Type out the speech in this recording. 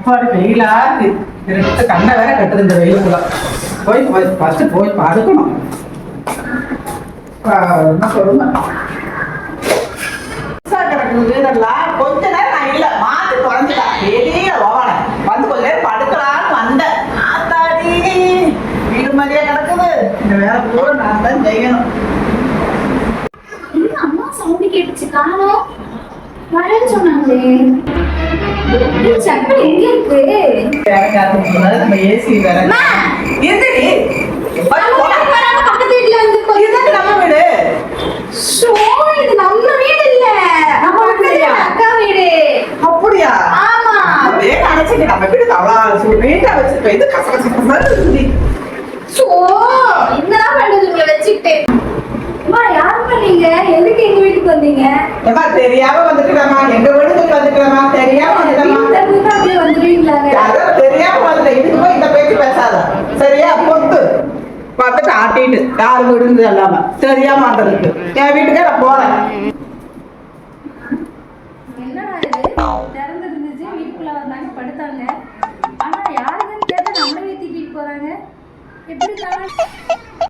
அப்பாடி வெயிலா இருக்கு. கண்ணை வேற கட்டுது இந்த வெயிலுக்குள்ள. போய் போய் ஃபர்ஸ்ட் போய் படுக்கணும். என்ன சொல்லுங்க கிடக்குது வீடெல்லாம். கொஞ்ச நேரம் நான் இல்லை மாற்றி குறைஞ்சிட்டேன். வெளியே ஓவன வந்து கொஞ்ச நேரம் படுக்கலான்னு வந்தேன். ஆத்தாடி வீடு மாதிரியே கிடக்குது. இந்த வேலை கூட நான் தான் செய்யணும். அம்மா சவுண்ட் கேட்டுச்சு காணோம். வரேன்னு சொன்னாங்களே. சக்கரை எங்க இருக்கு? வேற காத்து நம்ம ஏசி வேற இருந்துடி. பக்கத்து வீட்டுல வந்து நம்ம வீடு இது நம்ம வீடு இல்ல, நம்ம அக்கா வீடு. அப்படியா? ஆமா. அப்படியே நினைச்சிட்டு நம்ம வீடு அவ்வளவு வீட்டை வச்சிருப்பேன். இது கசகசமா இருக்குது. என்னதான் பண்றது உங்களை வச்சுக்கிட்டு? யாருமா நீங்க? எதுக்கு எங்க வீட்டுக்கு வந்தீங்க? ஏமா தெரியாம வந்துட்டேமா. எங்க வீட்டுக்கு வந்துட்டேமா. தெரியாம வந்துட்டேமா. தெரியாம வந்துட்டேன். இதுக்கு போய் இந்த பேச்சு பேசாத சரியா? பொட்டு பார்த்துட்டு ஆட்டிட்டு யாரு வீடுன்னு இல்லாம தெரியாம வந்ததுக்கு என் வீட்டுக்கே நான் போறேன். என்னடா இது திறந்து இருந்துச்சு, வீட்டுக்குள்ள வந்தாங்க படுத்தாங்க. ஆனா யாருன்னு கேட்டா நம்மளே திட்டிட்டு போறாங்க. எப்படி தானே